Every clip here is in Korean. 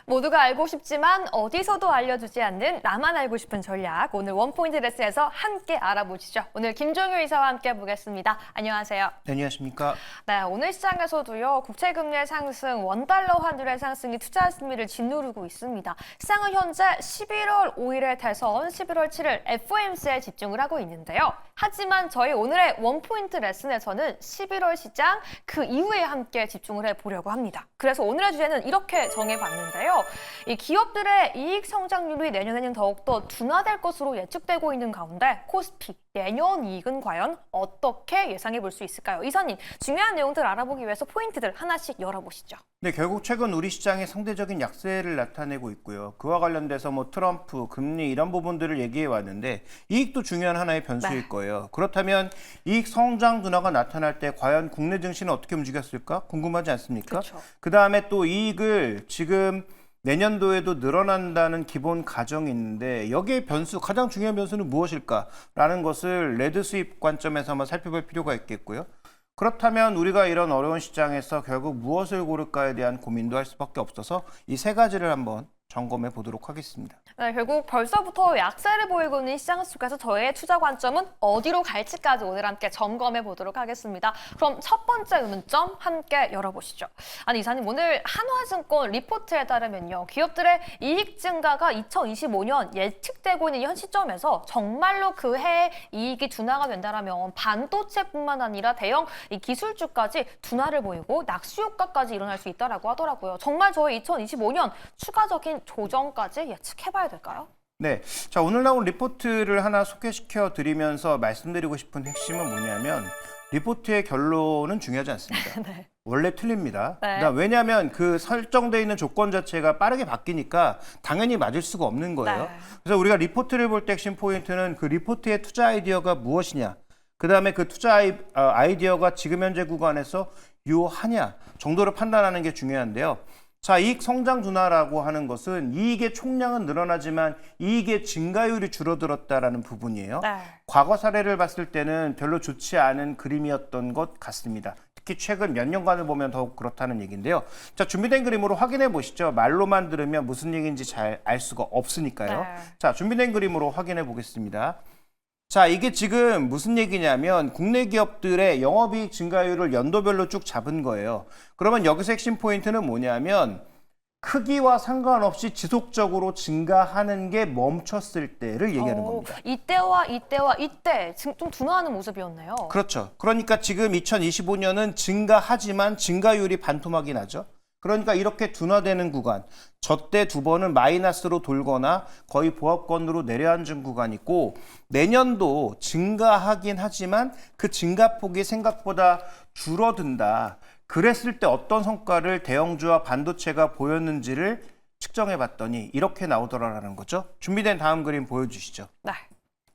모두가 알고 싶지만 어디서도 알려주지 않는 나만 알고 싶은 전략. 오늘 원포인트 레슨에서 함께 알아보시죠. 오늘 김종효 이사와 함께 보겠습니다. 안녕하세요. 네, 안녕하십니까. 네, 오늘 시장에서도요. 국채금리의 상승, 원달러 환율의 상승이 투자 심리를 짓누르고 있습니다. 시장은 현재 11월 5일에 대선, 11월 7일 FOMC에 집중을 하고 있는데요. 하지만 저희 오늘의 원포인트 레슨에서는 11월 시장 그 이후에 함께 집중을 해보려고 합니다. 그래서 오늘의 주제는 이렇게 정해봤는데요. 이 기업들의 이익 성장률이 내년에는 더욱더 둔화될 것으로 예측되고 있는 가운데 코스피 내년 이익은 과연 어떻게 예상해 볼 수 있을까요? 이사님, 중요한 내용들 알아보기 위해서 포인트들 하나씩 열어보시죠. 네, 결국 최근 우리 시장이 상대적인 약세를 나타내고 있고요. 그와 관련돼서 트럼프, 금리 이런 부분들을 얘기해 왔는데 이익도 중요한 하나의 변수일 거예요. 그렇다면 이익 성장 둔화가 나타날 때 과연 국내 증시는 어떻게 움직였을까? 궁금하지 않습니까? 그 다음에 또 이익을 지금 내년도에도 늘어난다는 기본 가정이 있는데 여기에 변수, 가장 중요한 변수는 무엇일까라는 것을 레드 수입 관점에서 한번 살펴볼 필요가 있겠고요. 그렇다면 우리가 이런 어려운 시장에서 결국 무엇을 고를까에 대한 고민도 할 수밖에 없어서 이 세 가지를 한번 점검해 보도록 하겠습니다. 네, 결국 벌써부터 약세를 보이고 있는 시장 속에서 저의 투자 관점은 어디로 갈지까지 오늘 함께 점검해 보도록 하겠습니다. 그럼 첫 번째 의문점 함께 열어보시죠. 아니 이사님, 오늘 한화증권 리포트에 따르면요. 기업들의 이익 증가가 2025년 예측되고 있는 현 시점에서 정말로 그 해에 이익이 둔화가 된다면 반도체뿐만 아니라 대형 이 기술주까지 둔화를 보이고 낙수 효과까지 일어날 수 있다라고 하더라고요. 정말 저희 2025년 추가적인 조정까지 예측해봐야 될까요? 네, 자 오늘 나온 리포트를 하나 소개시켜 드리면서 말씀드리고 싶은 핵심은 뭐냐면 리포트의 결론은 중요하지 않습니다. 네. 원래 틀립니다. 네. 왜냐하면 그 설정되어 있는 조건 자체가 빠르게 바뀌니까 당연히 맞을 수가 없는 거예요. 네. 그래서 우리가 리포트를 볼 때 핵심 포인트는 그 리포트의 투자 아이디어가 무엇이냐, 그 다음에 그 투자 아이디어가 지금 현재 구간에서 유효하냐 정도를 판단하는 게 중요한데요. 자, 이익 성장 둔화라고 하는 것은 이익의 총량은 늘어나지만 이익의 증가율이 줄어들었다라는 부분이에요. 네. 과거 사례를 봤을 때는 별로 좋지 않은 그림이었던 것 같습니다. 특히 최근 몇 년간을 보면 더욱 그렇다는 얘기인데요. 자, 준비된 그림으로 확인해 보시죠. 말로만 들으면 무슨 얘기인지 잘 알 수가 없으니까요. 네. 자, 준비된 그림으로 확인해 보겠습니다. 자, 이게 지금 무슨 얘기냐면 국내 기업들의 영업이익 증가율을 연도별로 쭉 잡은 거예요. 그러면 여기서 핵심 포인트는 뭐냐면 크기와 상관없이 지속적으로 증가하는 게 멈췄을 때를 얘기하는 겁니다. 이때와 이때 좀 둔화하는 모습이었네요. 그렇죠. 그러니까 지금 2025년은 증가하지만 증가율이 반토막이 나죠. 그러니까 이렇게 둔화되는 구간, 저때 두 번은 마이너스로 돌거나 거의 보합권으로 내려앉은 구간이고 내년도 증가하긴 하지만 그 증가폭이 생각보다 줄어든다. 그랬을 때 어떤 성과를 대형주와 반도체가 보였는지를 측정해 봤더니 이렇게 나오더라라는 거죠. 준비된 다음 그림 보여주시죠. 네.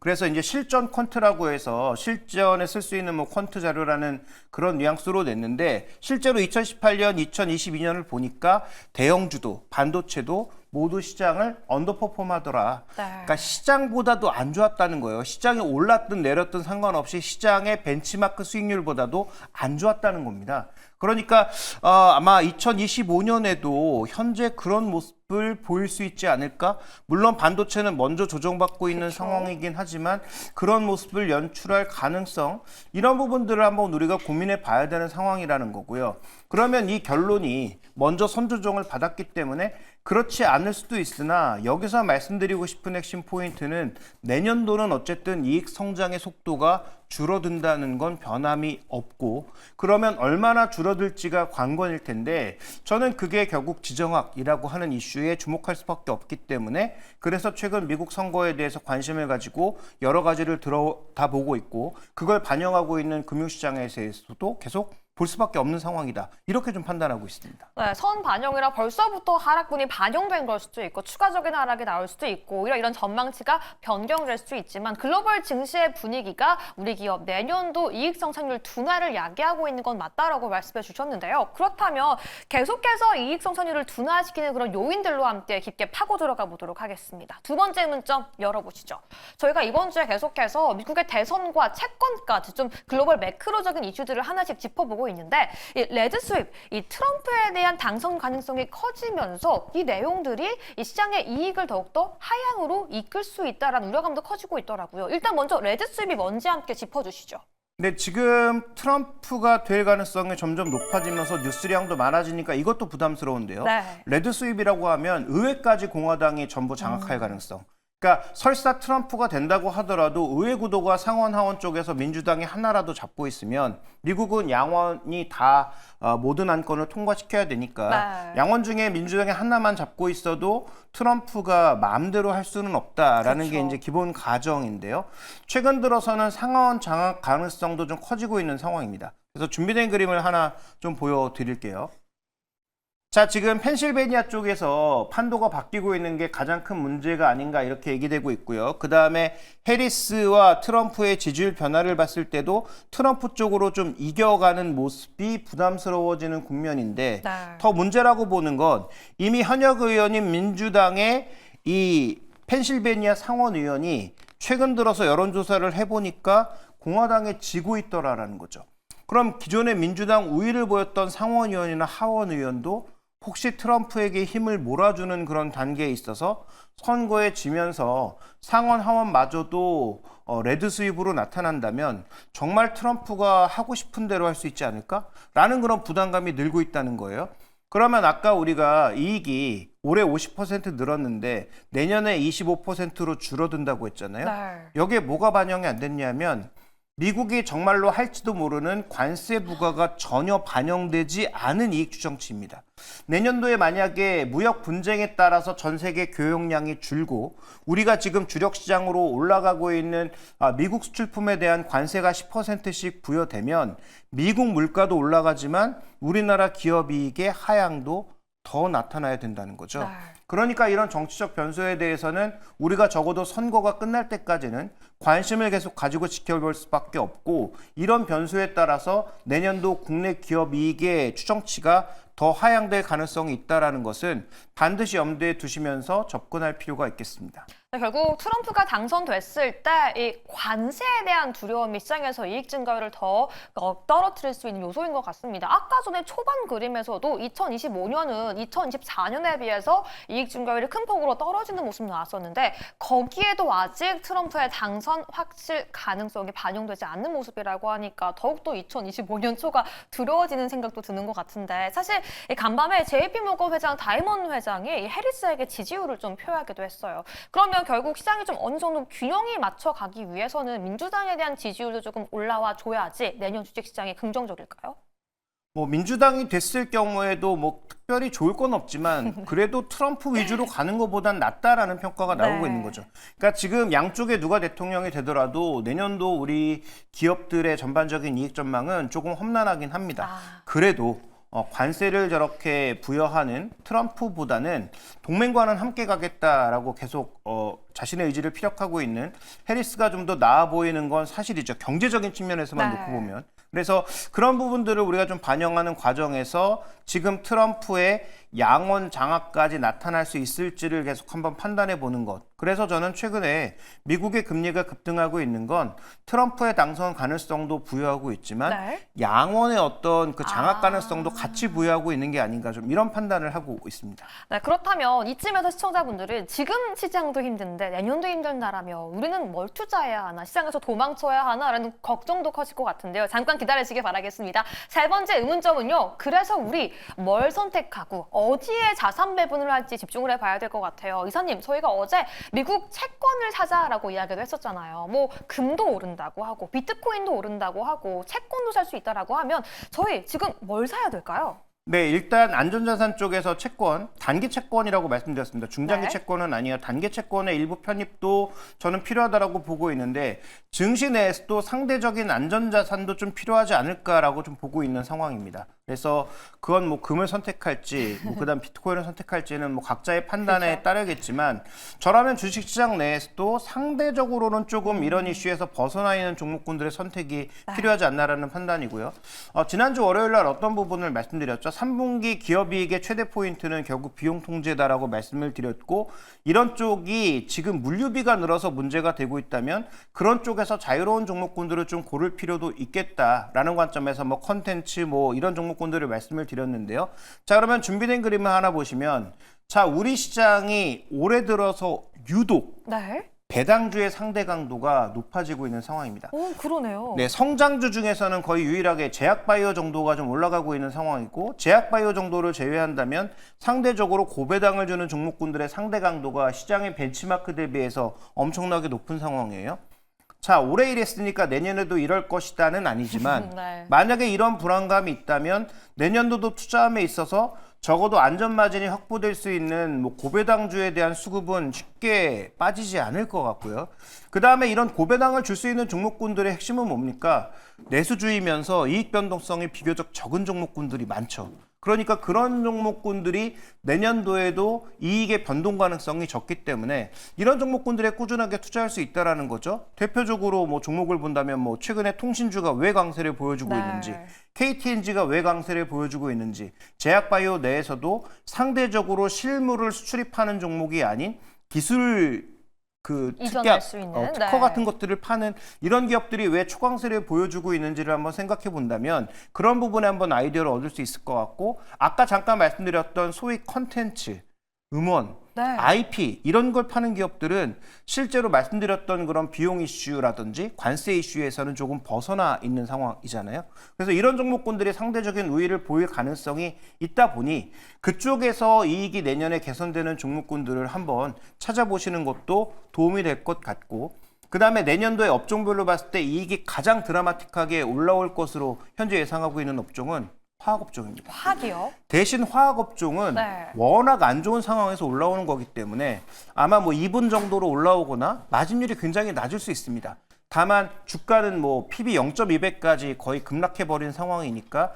그래서 이제 실전 퀀트라고 해서 실전에 쓸 수 있는 퀀트 자료라는 그런 뉘앙스로 냈는데 실제로 2018년, 2022년을 보니까 대형주도 반도체도 모두 시장을 언더퍼폼 하더라. 네. 그러니까 시장보다도 안 좋았다는 거예요. 시장이 올랐든 내렸든 상관없이 시장의 벤치마크 수익률보다도 안 좋았다는 겁니다. 그러니까 아마 2025년에도 현재 그런 모습을 보일 수 있지 않을까? 물론 반도체는 먼저 조정받고 있는 상황이긴 하지만 그런 모습을 연출할 가능성, 이런 부분들을 한번 우리가 고민해 봐야 되는 상황이라는 거고요. 그러면 이 결론이 먼저 선조정을 받았기 때문에 그렇지 않을 수도 있으나 여기서 말씀드리고 싶은 핵심 포인트는 내년도는 어쨌든 이익 성장의 속도가 줄어든다는 건 변함이 없고 그러면 얼마나 줄어들지가 관건일 텐데 저는 그게 결국 지정학이라고 하는 이슈에 주목할 수밖에 없기 때문에 그래서 최근 미국 선거에 대해서 관심을 가지고 여러 가지를 들여다보고 있고 그걸 반영하고 있는 금융시장에서도 계속 볼 수밖에 없는 상황이다. 이렇게 좀 판단하고 있습니다. 네, 선 반영이라 벌써부터 하락분이 반영된 걸 수도 있고 추가적인 하락이 나올 수도 있고 오히려 이런 전망치가 변경될 수도 있지만 글로벌 증시의 분위기가 우리 기업 내년도 이익 성장률 둔화를 야기하고 있는 건 맞다라고 말씀해 주셨는데요. 그렇다면 계속해서 이익 성장률을 둔화시키는 그런 요인들로 함께 깊게 파고 들어가 보도록 하겠습니다. 두 번째 문점 열어보시죠. 저희가 이번 주에 계속해서 미국의 대선과 채권까지 좀 글로벌 매크로적인 이슈들을 하나씩 짚어보고 있는데 이 레드 스윕, 이 트럼프에 대한 당선 가능성이 커지면서 이 내용들이 이 시장의 이익을 더욱더 하향으로 이끌 수 있다라는 우려감도 커지고 있더라고요. 일단 먼저 레드 스윕이 뭔지 함께 짚어주시죠. 네, 지금 트럼프가 될 가능성이 점점 높아지면서 뉴스량도 많아지니까 이것도 부담스러운데요. 네. 레드 스윕이라고 하면 의회까지 공화당이 전부 장악할 가능성. 그러니까 설사 트럼프가 된다고 하더라도 의회 구도가 상원 하원 쪽에서 민주당이 하나라도 잡고 있으면 미국은 양원이 다 모든 안건을 통과시켜야 되니까 네. 양원 중에 민주당이 하나만 잡고 있어도 트럼프가 마음대로 할 수는 없다라는 게 그렇죠. 이제 기본 가정인데요. 최근 들어서는 상하원 장악 가능성도 좀 커지고 있는 상황입니다. 그래서 준비된 그림을 하나 좀 보여드릴게요. 자, 지금 펜실베니아 쪽에서 판도가 바뀌고 있는 게 가장 큰 문제가 아닌가 이렇게 얘기되고 있고요. 그 다음에 해리스와 트럼프의 지지율 변화를 봤을 때도 트럼프 쪽으로 좀 이겨가는 모습이 부담스러워지는 국면인데 네. 더 문제라고 보는 건 이미 현역 의원인 민주당의 이 펜실베니아 상원 의원이 최근 들어서 여론조사를 해보니까 공화당에 지고 있더라라는 거죠. 그럼 기존의 민주당 우위를 보였던 상원 의원이나 하원 의원도 혹시 트럼프에게 힘을 몰아주는 그런 단계에 있어서 선거에 지면서 상원 하원마저도 레드 스윕으로 나타난다면 정말 트럼프가 하고 싶은 대로 할 수 있지 않을까라는 그런 부담감이 늘고 있다는 거예요. 그러면 아까 우리가 이익이 올해 50% 늘었는데 내년에 25%로 줄어든다고 했잖아요. 네. 여기에 뭐가 반영이 안 됐냐면 미국이 정말로 할지도 모르는 관세 부과가 전혀 반영되지 않은 이익 추정치입니다. 내년도에 만약에 무역 분쟁에 따라서 전 세계 교역량이 줄고 우리가 지금 주력 시장으로 올라가고 있는 미국 수출품에 대한 관세가 10%씩 부여되면 미국 물가도 올라가지만 우리나라 기업 이익의 하향도 더 나타나야 된다는 거죠. 네. 그러니까 이런 정치적 변수에 대해서는 우리가 적어도 선거가 끝날 때까지는 관심을 계속 가지고 지켜볼 수밖에 없고 이런 변수에 따라서 내년도 국내 기업 이익의 추정치가 더 하향될 가능성이 있다는 것은 반드시 염두에 두시면서 접근할 필요가 있겠습니다. 네, 결국 트럼프가 당선됐을 때 이 관세에 대한 두려움이 시장에서 이익 증가율을 더 떨어뜨릴 수 있는 요소인 것 같습니다. 아까 전에 초반 그림에서도 2025년은 2024년에 비해서 이익 증가율이 큰 폭으로 떨어지는 모습이 나왔었는데 거기에도 아직 트럼프의 당선 확실 가능성이 반영되지 않는 모습이라고 하니까 더욱더 2025년 초가 두려워지는 생각도 드는 것 같은데 사실 이 간밤에 JP모건 회장, 다이먼 회장이 이 해리스에게 지지율을 좀 표하기도 했어요. 그러면 결국 시장이 좀 어느 정도 균형이 맞춰가기 위해서는 민주당에 대한 지지율도 조금 올라와 줘야지 내년 주식시장이 긍정적일까요? 뭐 민주당이 됐을 경우에도 뭐 특별히 좋을 건 없지만 그래도 트럼프 위주로 가는 것보단 낫다라는 평가가 나오고 네. 있는 거죠. 그러니까 지금 양쪽에 누가 대통령이 되더라도 내년도 우리 기업들의 전반적인 이익 전망은 조금 험난하긴 합니다. 그래도 관세를 저렇게 부여하는 트럼프보다는 동맹과는 함께 가겠다라고 계속 자신의 의지를 피력하고 있는 해리스가 좀 더 나아 보이는 건 사실이죠. 경제적인 측면에서만 네. 놓고 보면. 그래서 그런 부분들을 우리가 좀 반영하는 과정에서 지금 트럼프의 양원 장악까지 나타날 수 있을지를 계속 한번 판단해 보는 것. 그래서 저는 최근에 미국의 금리가 급등하고 있는 건 트럼프의 당선 가능성도 부여하고 있지만 네. 양원의 어떤 그 장악 가능성도 같이 부여하고 있는 게 아닌가 좀 이런 판단을 하고 있습니다. 네, 그렇다면 이쯤에서 시청자분들은 지금 시장도 힘든데 내년도 힘들다라며 우리는 뭘 투자해야 하나, 시장에서 도망쳐야 하나라는 걱정도 커질 것 같은데요. 잠깐 기다리시길 바라겠습니다. 세 번째 의문점은요. 그래서 우리 뭘 선택하고 어디에 자산 배분을 할지 집중을 해봐야 될 것 같아요. 이사님, 저희가 어제 미국 채권을 사자라고 이야기도 했었잖아요. 뭐 금도 오른다고 하고 비트코인도 오른다고 하고 채권도 살 수 있다라고 하면 저희 지금 뭘 사야 될까요? 네, 일단 안전자산 쪽에서 채권, 단기 채권이라고 말씀드렸습니다. 중장기 네. 채권은 아니에요. 단기 채권의 일부 편입도 저는 필요하다라고 보고 있는데 증시 내에서도 상대적인 안전자산도 좀 필요하지 않을까라고 좀 보고 있는 상황입니다. 그래서 그건 뭐 금을 선택할지, 뭐 그다음 비트코인을 선택할지는 뭐 각자의 판단에 그렇죠. 따르겠지만 저라면 주식시장 내에서도 상대적으로는 조금 이런 이슈에서 벗어나 있는 종목군들의 선택이 필요하지 않나라는 판단이고요. 지난주 월요일 날 어떤 부분을 말씀드렸죠? 3분기 기업이익의 최대 포인트는 결국 비용 통제다라고 말씀을 드렸고 이런 쪽이 지금 물류비가 늘어서 문제가 되고 있다면 그런 쪽에서 자유로운 종목군들을 좀 고를 필요도 있겠다라는 관점에서 뭐 컨텐츠 뭐 이런 종목군들을 말씀을 드렸는데요. 자, 그러면 준비된 그림을 하나 보시면 자, 우리 시장이 올해 들어서 유독 네. 배당주의 상대 강도가 높아지고 있는 상황입니다. 오, 그러네요. 네, 성장주 중에서는 거의 유일하게 제약바이오 정도가 좀 올라가고 있는 상황이고 제약바이오 정도를 제외한다면 상대적으로 고배당을 주는 종목군들의 상대 강도가 시장의 벤치마크 대비해서 엄청나게 높은 상황이에요. 자, 올해 이랬으니까 내년에도 이럴 것이다는 아니지만 네. 만약에 이런 불안감이 있다면 내년도도 투자함에 있어서 적어도 안전마진이 확보될 수 있는 뭐 고배당주에 대한 수급은 쉽게 빠지지 않을 것 같고요. 그 다음에 이런 고배당을 줄 수 있는 종목군들의 핵심은 뭡니까? 내수주이면서 이익 변동성이 비교적 적은 종목군들이 많죠. 그러니까 그런 종목군들이 내년도에도 이익의 변동 가능성이 적기 때문에 이런 종목군들에 꾸준하게 투자할 수 있다라는 거죠. 대표적으로 뭐 종목을 본다면 뭐 최근에 통신주가 왜 강세를 보여주고 네. 있는지, KTNG가 왜 강세를 보여주고 있는지, 제약바이오 내에서도 상대적으로 실물을 수출입하는 종목이 아닌 기술 이전할 수 있는, 특허 네. 같은 것들을 파는 이런 기업들이 왜 초강세를 보여주고 있는지를 한번 생각해 본다면 그런 부분에 한번 아이디어를 얻을 수 있을 것 같고 아까 잠깐 말씀드렸던 소위 컨텐츠, 음원, 네. IP 이런 걸 파는 기업들은 실제로 말씀드렸던 그런 비용 이슈라든지 관세 이슈에서는 조금 벗어나 있는 상황이잖아요. 그래서 이런 종목군들이 상대적인 우위를 보일 가능성이 있다 보니 그쪽에서 이익이 내년에 개선되는 종목군들을 한번 찾아보시는 것도 도움이 될 것 같고 그 다음에 내년도에 업종별로 봤을 때 이익이 가장 드라마틱하게 올라올 것으로 현재 예상하고 있는 업종은 화학업종입니다. 화학이요? 대신 화학업종은 네. 워낙 안 좋은 상황에서 올라오는 거기 때문에 아마 뭐 2분 정도로 올라오거나 마진율이 굉장히 낮을 수 있습니다. 다만 주가는 뭐 PB 0.2배까지 거의 급락해버린 상황이니까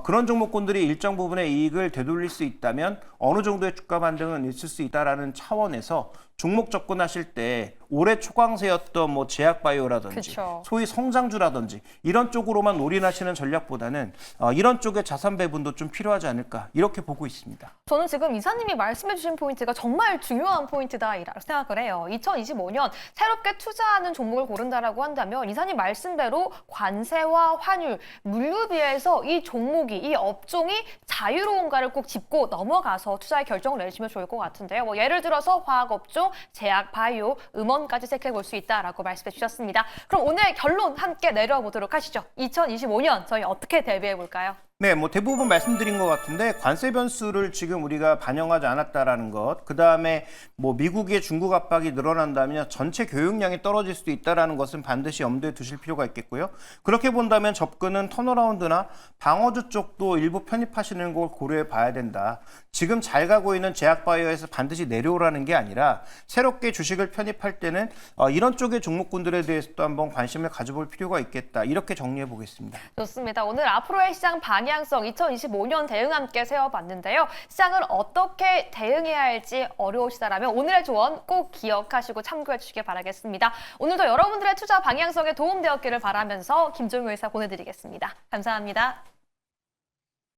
그런 종목군들이 일정 부분의 이익을 되돌릴 수 있다면 어느 정도의 주가 반등은 있을 수 있다라는 차원에서 종목 접근하실 때 올해 초강세였던 뭐 제약바이오라든지 그쵸. 소위 성장주라든지 이런 쪽으로만 올인하시는 전략보다는 이런 쪽의 자산 배분도 좀 필요하지 않을까 이렇게 보고 있습니다. 저는 지금 이사님이 말씀해주신 포인트가 정말 중요한 포인트다라고 생각을 해요. 2025년 새롭게 투자하는 종목을 고른다라고 한다면 이사님 말씀대로 관세와 환율, 물류비에서 이 종목이, 이 업종이 자유로운가를 꼭 짚고 넘어가서 투자의 결정을 내리시면 좋을 것 같은데요. 뭐 예를 들어서 화학업종, 제약, 바이오, 음원까지 체크해 볼 수 있다라고 말씀해 주셨습니다. 그럼 오늘 결론 함께 내려와 보도록 하시죠. 2025년 저희 어떻게 대비해 볼까요? 네, 뭐 대부분 말씀드린 것 같은데 관세 변수를 지금 우리가 반영하지 않았다라는 것, 그 다음에 뭐 미국의 중국 압박이 늘어난다면 전체 교육량이 떨어질 수도 있다라는 것은 반드시 염두에 두실 필요가 있겠고요. 그렇게 본다면 접근은 턴어라운드나 방어주 쪽도 일부 편입하시는 걸 고려해 봐야 된다. 지금 잘 가고 있는 제약바이오에서 반드시 내려오라는 게 아니라 새롭게 주식을 편입할 때는 이런 쪽의 종목군들에 대해서도 한번 관심을 가져볼 필요가 있겠다. 이렇게 정리해 보겠습니다. 좋습니다. 오늘 앞으로의 시장 방향성 2025년 대응 함께 세워봤는데요. 시장을 어떻게 대응해야 할지 어려우시다라면 오늘의 조언 꼭 기억하시고 참고해 주시길 바라겠습니다. 오늘도 여러분들의 투자 방향성에 도움되었기를 바라면서 김종효 의사 보내드리겠습니다. 감사합니다.